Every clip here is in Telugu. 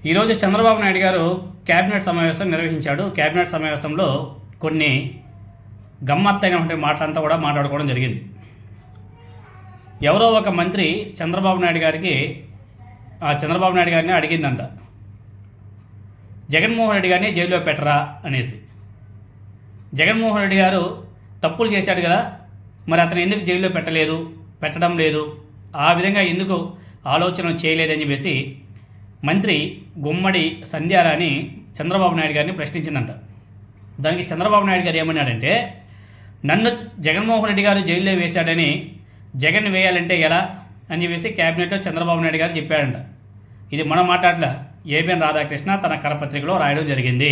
ఈరోజు చంద్రబాబు నాయుడు గారు కేబినెట్ సమావేశం నిర్వహించాడు. కేబినెట్ సమావేశంలో కొన్ని గమ్మత్తైనటువంటి మాటలంతా కూడా మాట్లాడుకోవడం జరిగింది. ఎవరో ఒక మంత్రి చంద్రబాబు నాయుడు గారిని అడిగిందంట, జగన్మోహన్ రెడ్డి గారిని జైల్లో పెట్టరా అనేసి. జగన్మోహన్ రెడ్డి గారు తప్పులు చేశాడు కదా, మరి అతను ఎందుకు జైల్లో పెట్టడం లేదు, ఆ విధంగా ఎందుకు ఆలోచన చేయలేదని చెప్పేసి మంత్రి గుమ్మడి సంధ్యారాణి చంద్రబాబు నాయుడు గారిని ప్రశ్నించిందంట. దానికి చంద్రబాబు నాయుడు గారు ఏమన్నాడంటే, నన్ను జగన్మోహన్ రెడ్డి గారు జైల్లో వేశాడని జగన్ వేయాలంటే ఎలా అని చెప్పేసి క్యాబినెట్లో చంద్రబాబు నాయుడు గారు చెప్పాడంట. ఇది మనం మాట్లాడలే, ఏబిఎన్ రాధాకృష్ణ తన కరపత్రికలో రాయడం జరిగింది.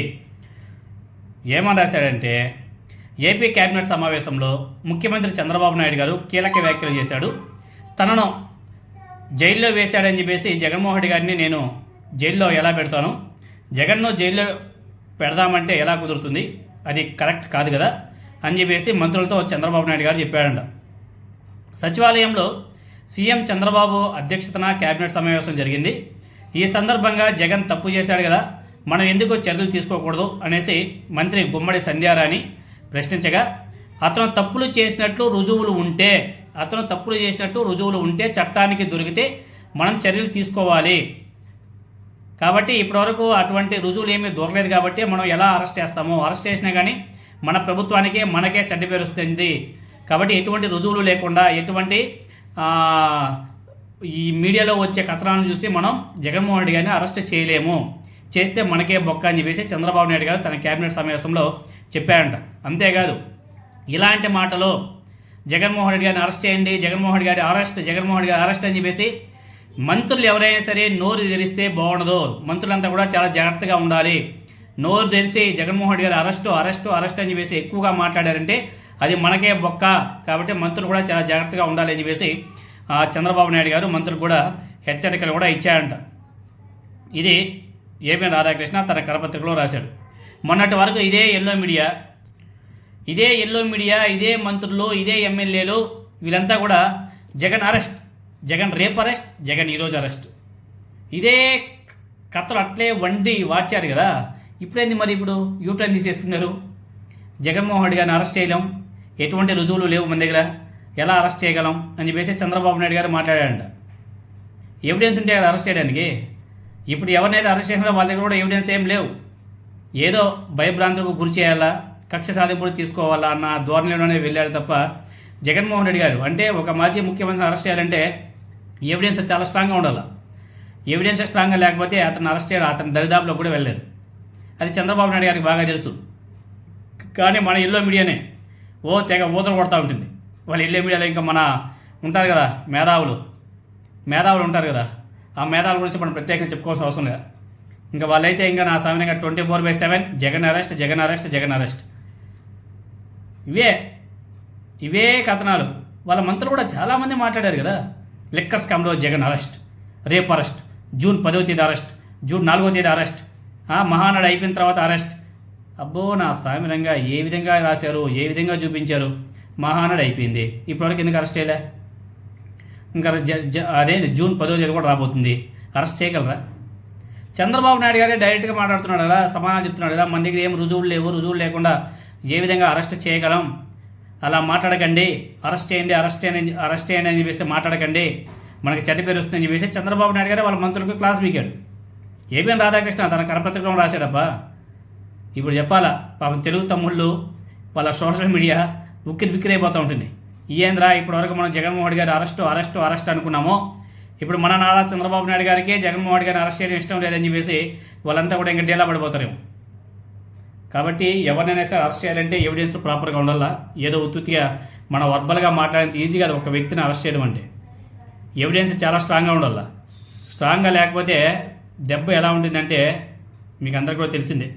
ఏమని రాశాడంటే, ఏపీ కేబినెట్ సమావేశంలో ముఖ్యమంత్రి చంద్రబాబు నాయుడు గారు కీలక వ్యాఖ్యలు చేశాడు. తనను జైల్లో వేశాడని చెప్పేసి జగన్మోహన్ రెడ్డి గారిని నేను జైల్లో ఎలా పెడతాను, జగన్ను జైల్లో పెడదామంటే ఎలా కుదురుతుంది, అది కరెక్ట్ కాదు కదా అని చెప్పేసి మంత్రులతో చంద్రబాబు నాయుడు గారు చెప్పాడంట. సచివాలయంలో సీఎం చంద్రబాబు అధ్యక్షతన కేబినెట్ సమావేశం జరిగింది. ఈ సందర్భంగా జగన్ తప్పు చేశాడు కదా, మనం ఎందుకు చర్యలు తీసుకోకూడదు అనేసి మంత్రి గుమ్మడి సంధ్యారాణి ప్రశ్నించగా, అతను తప్పులు చేసినట్లు రుజువులు ఉంటే చట్టానికి దొరికితే మనం చర్యలు తీసుకోవాలి. కాబట్టి ఇప్పటివరకు అటువంటి రుజువులు ఏమీ దొరకలేదు కాబట్టి మనం ఎలా అరెస్ట్ చేస్తామో, అరెస్ట్ చేసినా కానీ మన ప్రభుత్వానికే మనకే చెడ్డ పేరు వస్తుంది. కాబట్టి ఎటువంటి రుజువులు లేకుండా, ఎటువంటి ఈ మీడియాలో వచ్చే కథనాలను చూసి మనం జగన్మోహన్ రెడ్డి గారిని అరెస్ట్ చేయలేము, చేస్తే మనకే బొక్క అని చెప్పేసి చంద్రబాబు నాయుడు గారు తన కేబినెట్ సమావేశంలో చెప్పారంట. అంతేకాదు, ఇలాంటి మాటలో జగన్మోహన్ రెడ్డి గారిని అరెస్ట్ చేయండి, జగన్మోహన్ రెడ్డి గారి అరెస్ట్ అని చెప్పేసి మంత్రులు ఎవరైనా సరే నోరు తెరిస్తే బాగుండదు. మంత్రులంతా కూడా చాలా జాగ్రత్తగా ఉండాలి. నోరు తెరిచి జగన్మోహన్ రెడ్డి గారు అరెస్ట్ అని చెప్పేసి ఎక్కువగా మాట్లాడారంటే అది మనకే బొక్క. కాబట్టి మంత్రులు కూడా చాలా జాగ్రత్తగా ఉండాలి అని చెప్పేసి చంద్రబాబు నాయుడు గారు మంత్రులు కూడా హెచ్చరికలు కూడా ఇచ్చారంట. ఇది ఏబిఎన్ రాధాకృష్ణ తన కరపత్రికలో రాశాడు. మొన్నటి వరకు ఇదే ఎల్లో మీడియా, ఇదే మంత్రులు, ఇదే ఎమ్మెల్యేలు వీళ్ళంతా కూడా జగన్ అరెస్ట్, జగన్ రేపు అరెస్ట్, జగన్ ఈరోజు అరెస్ట్, ఇదే కథలు అట్లే వాచారు కదా. ఇప్పుడేంది మరి ఇప్పుడు యూటర్న్ తీసేసుకున్నారు. జగన్మోహన్ రెడ్డి గారిని అరెస్ట్ చేయలేం, ఎటువంటి రుజువులు లేవు మన దగ్గర, ఎలా అరెస్ట్ చేయగలం అని చెప్పేసి చంద్రబాబు నాయుడు గారు మాట్లాడాడంట. ఎవిడెన్స్ ఉంటే కదా అరెస్ట్ చేయడానికి. ఇప్పుడు ఎవరినైతే అరెస్ట్ చేసినా వాళ్ళ దగ్గర కూడా ఎవిడెన్స్ ఏం లేవు. ఏదో భయభ్రాంతులకు గురి చేయాలా, కక్ష సాధింపులు తీసుకోవాలా అన్న ధోరణిలోనే వెళ్ళాడు తప్ప జగన్మోహన్ రెడ్డి గారు అంటే ఒక మాజీ ముఖ్యమంత్రిని అరెస్ట్ చేయాలంటే ఎవిడెన్స్ చాలా స్ట్రాంగ్గా ఉండాలి. ఎవిడెన్స్ స్ట్రాంగ్గా లేకపోతే అతను అరెస్ట్ చేయాలి, అతని దరిదాపులో కూడా వెళ్ళారు. అది చంద్రబాబు నాయుడు గారికి బాగా తెలుసు. కానీ మన ఎల్లో మీడియానే తెగ ఊతలు కొడతా ఉంటుంది. వాళ్ళు ఎల్లో మీడియాలో ఇంకా మన ఉంటారు కదా మేధావులు ఉంటారు కదా, ఆ మేధావుల గురించి మనం ప్రత్యేకంగా చెప్పుకోవాల్సిన అవసరం లేదు. ఇంకా వాళ్ళైతే ఇంకా నా సామాన్యంగా 24/7 జగన్ అరెస్ట్. ఇవే కథనాలు. వాళ్ళ మంత్రులు కూడా చాలామంది మాట్లాడారు కదా. లిక్కర్ స్కామ్లో జగన్ అరెస్ట్, రేపు అరెస్ట్, జూన్ 10వ తేదీ అరెస్ట్, జూన్ 4వ తేదీ అరెస్ట్, మహానాడు అయిపోయిన తర్వాత అరెస్ట్. అబ్బో నా సామిరంగా ఏ విధంగా రాశారు, ఏ విధంగా చూపించారు. మహానాడు అయిపోయింది, ఇప్పటివరకు ఎందుకు అరెస్ట్ చేయలే? ఇంకా అదే జూన్ 10వ తేదీ కూడా రాబోతుంది, అరెస్ట్ చేయగలరా? చంద్రబాబు నాయుడు గారే డైరెక్ట్గా మాట్లాడుతున్నాడు కదా, సమాధానం చెప్తున్నాడు కదా, మన దగ్గర ఏం రుజువులు లేవు, రుజువులు లేకుండా ఏ విధంగా అరెస్ట్ చేయగలం, అలా మాట్లాడకండి, అరెస్ట్ చేయండి అని చెప్పేసి మాట్లాడకండి, మనకి చెడ్డ పేరు వస్తుందని చెప్పేసి చంద్రబాబు నాయుడు గారే వాళ్ళ మంత్రులకు క్లాస్ బీకాడు. ఏబిఎన్ రాధాకృష్ణ తన కరపత్రికలో రాశాడబ్బా. ఇప్పుడు చెప్పాలా, పాపం తెలుగు తమ్ముళ్ళు వాళ్ళ సోషల్ మీడియా బిక్కిరైపోతూ ఉంటుంది. ఏంద్రా ఇప్పటివరకు మనం జగన్మోహన్ రెడ్డి గారు అరెస్ట్ అనుకున్నామో, ఇప్పుడు మన నారా చంద్రబాబు నాయుడు గారికి జగన్మోహన్ రెడ్డి గారిని అరెస్ట్ చేయడం ఇష్టం లేదని చెప్పేసి వాళ్ళంతా కూడా ఇంకా డేలా పడిపోతారేమో. కాబట్టి ఎవరినైనా సరే అరెస్ట్ చేయాలంటే ఎవిడెన్స్ ప్రాపర్గా ఉండాలా. ఏదో ఉత్తుగా మన వర్బల్గా మాట్లాడేంత ఈజీగా అది ఒక వ్యక్తిని అరెస్ట్ చేయడం అంటే ఎవిడెన్స్ చాలా స్ట్రాంగ్గా ఉండాలా. స్ట్రాంగ్గా లేకపోతే దెబ్బ ఎలా ఉంటుందంటే మీకు అందరికీ కూడా తెలిసిందే.